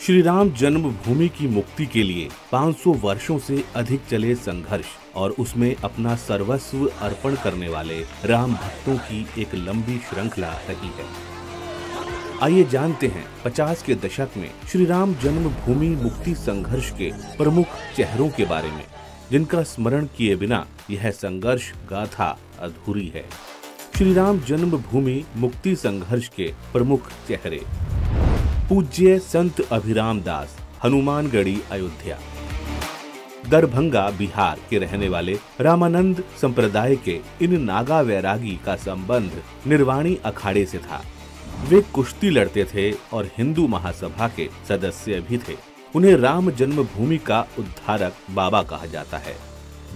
श्री राम जन्मभूमि की मुक्ति के लिए 500 वर्षों से अधिक चले संघर्ष और उसमें अपना सर्वस्व अर्पण करने वाले राम भक्तों की एक लंबी श्रृंखला रही है। आइए जानते हैं 50 के दशक में श्री राम जन्मभूमि मुक्ति संघर्ष के प्रमुख चेहरों के बारे में, जिनका स्मरण किए बिना यह संघर्ष गाथा अधूरी है। श्री राम जन्मभूमि मुक्ति संघर्ष के प्रमुख चेहरे। पूज्य संत अभिराम दास, हनुमानगढ़ी, अयोध्या। दरभंगा, बिहार के रहने वाले रामानंद संप्रदाय के इन नागा वैरागी का संबंध निर्वाणी अखाड़े से था। वे कुश्ती लड़ते थे और हिंदू महासभा के सदस्य भी थे। उन्हें राम जन्मभूमि का उद्धारक बाबा कहा जाता है।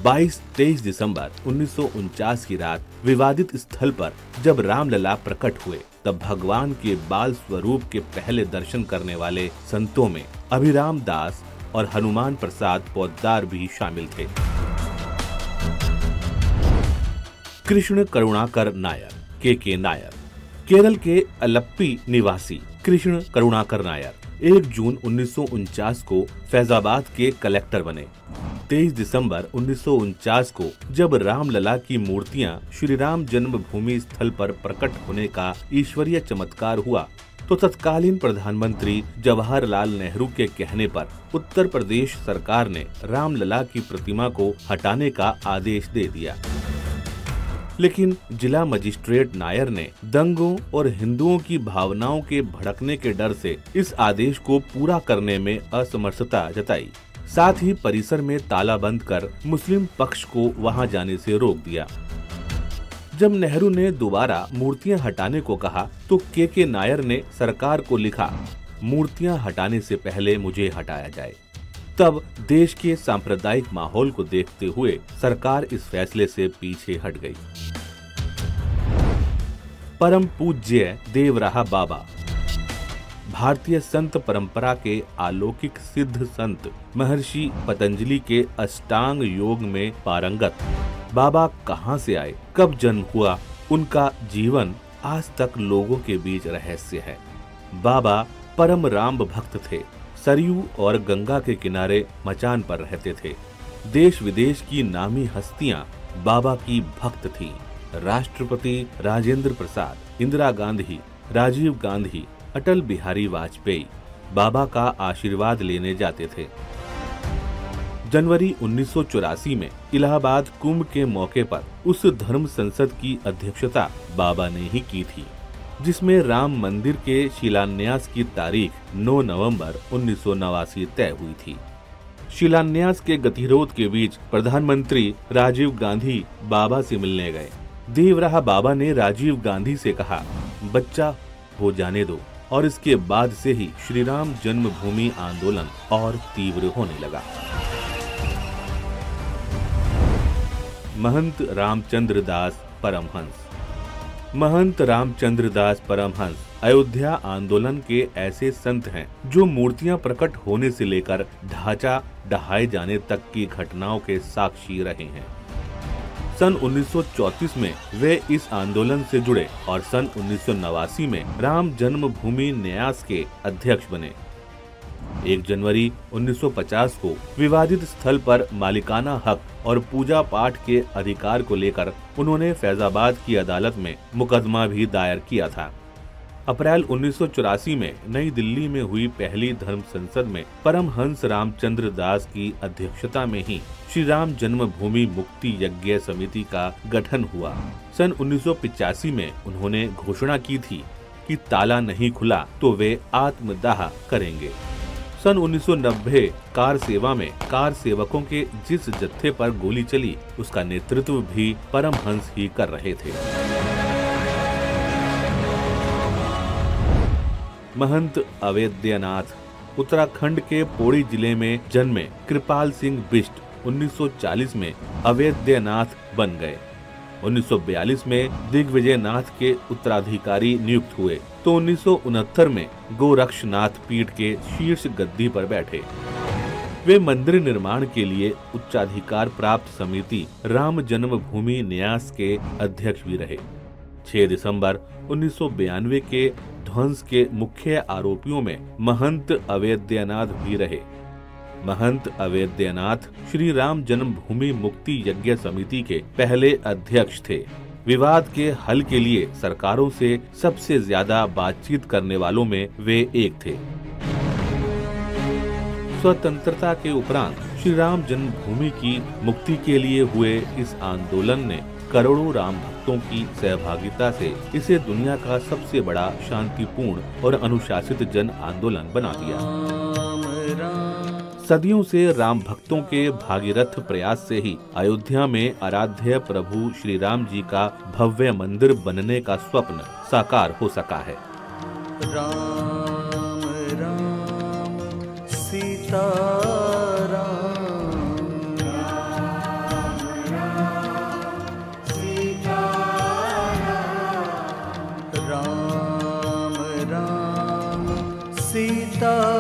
22-23 दिसंबर 1949 की रात विवादित स्थल पर जब रामलला प्रकट हुए, तब भगवान के बाल स्वरूप के पहले दर्शन करने वाले संतों में अभिराम दास और हनुमान प्रसाद पोद्दार भी शामिल थे। कृष्ण करुणाकर नायर, के नायर। केरल के अलप्पी निवासी कृष्ण करुणाकर नायर 1 जून 1949 को फैजाबाद के कलेक्टर बने। 23 दिसंबर 1949 को जब रामलला की मूर्तियां श्री राम जन्मभूमि स्थल पर प्रकट होने का ईश्वरीय चमत्कार हुआ, तो तत्कालीन प्रधानमंत्री जवाहरलाल नेहरू के कहने पर उत्तर प्रदेश सरकार ने रामलला की प्रतिमा को हटाने का आदेश दे दिया। लेकिन जिला मजिस्ट्रेट नायर ने दंगों और हिंदुओं की भावनाओं के भड़कने के डर से इस आदेश को पूरा करने में असमर्थता जताई। साथ ही परिसर में ताला बंद कर मुस्लिम पक्ष को वहां जाने से रोक दिया। जब नेहरू ने दोबारा मूर्तियां हटाने को कहा, तो के नायर ने सरकार को लिखा, मूर्तियां हटाने से पहले मुझे हटाया जाए। तब देश के सांप्रदायिक माहौल को देखते हुए सरकार इस फैसले से पीछे हट गई। परम पूज्य देवराहा बाबा, भारतीय संत परंपरा के अलौकिक सिद्ध संत महर्षि पतंजलि के अष्टांग योग में पारंगत बाबा कहां से आए, कब जन्म हुआ, उनका जीवन आज तक लोगों के बीच रहस्य है। बाबा परम राम भक्त थे। सरयू और गंगा के किनारे मचान पर रहते थे। देश विदेश की नामी हस्तियां बाबा की भक्त थीं। राष्ट्रपति राजेंद्र प्रसाद, इंदिरा गांधी, राजीव गांधी, अटल बिहारी वाजपेयी बाबा का आशीर्वाद लेने जाते थे। जनवरी 1984 में इलाहाबाद कुंभ के मौके पर उस धर्म संसद की अध्यक्षता बाबा ने ही की थी, जिसमें राम मंदिर के शिलान्यास की तारीख 9 नवंबर 1989 तय हुई थी। शिलान्यास के गतिरोध के बीच प्रधानमंत्री राजीव गांधी बाबा से मिलने गए। देवराहा बाबा ने राजीव गांधी से कहा, बच्चा हो जाने दो, और इसके बाद से ही श्री राम जन्मभूमि आंदोलन और तीव्र होने लगा। महंत रामचंद्र दास परमहंस। महंत रामचंद्र दास परमहंस अयोध्या आंदोलन के ऐसे संत हैं जो मूर्तियां प्रकट होने से लेकर ढांचा ढहाए जाने तक की घटनाओं के साक्षी रहे हैं। सन 1934 में वे इस आंदोलन से जुड़े और सन 1989 में राम जन्मभूमि न्यास के अध्यक्ष बने। 1 जनवरी 1950 को विवादित स्थल पर मालिकाना हक और पूजा पाठ के अधिकार को लेकर उन्होंने फैजाबाद की अदालत में मुकदमा भी दायर किया था। अप्रैल 1984 में नई दिल्ली में हुई पहली धर्म संसद में परमहंस रामचंद्र दास की अध्यक्षता में ही श्री राम जन्मभूमि मुक्ति यज्ञ समिति का गठन हुआ। सन 1985 में उन्होंने घोषणा की थी कि ताला नहीं खुला तो वे आत्मदाह करेंगे। सन 1990 कार सेवा में कार सेवकों के जिस जत्थे पर गोली चली, उसका नेतृत्व भी परमहंस ही कर रहे थे। महंत अवेद्यनाथ उत्तराखंड के पौड़ी जिले में जन्मे कृपाल सिंह बिष्ट 1940 में अवेद्यनाथ बन गए। 1942 में दिग्विजयनाथ के उत्तराधिकारी नियुक्त हुए तो 1969 में गोरक्षनाथ पीठ के शीर्ष गद्दी पर बैठे। वे मंदिर निर्माण के लिए उच्चाधिकार प्राप्त समिति राम जन्मभूमि न्यास के अध्यक्ष भी रहे। 6 दिसंबर 1992 के ध्वंस के मुख्य आरोपियों में महंत अवेद्यनाथ भी रहे। महंत अवेद्यनाथ श्री राम जन्मभूमि मुक्ति यज्ञ समिति के पहले अध्यक्ष थे। विवाद के हल के लिए सरकारों से सबसे ज्यादा बातचीत करने वालों में वे एक थे। स्वतंत्रता के उपरांत श्री राम जन्मभूमि की मुक्ति के लिए हुए इस आंदोलन ने करोड़ों राम भक्तों की सहभागिता से इसे दुनिया का सबसे बड़ा शांतिपूर्ण और अनुशासित जन आंदोलन बना दिया। सदियों से राम भक्तों के भागीरथ प्रयास से ही अयोध्या में आराध्य प्रभु श्री राम जी का भव्य मंदिर बनने का स्वप्न साकार हो सका है। राम राम सीता सीता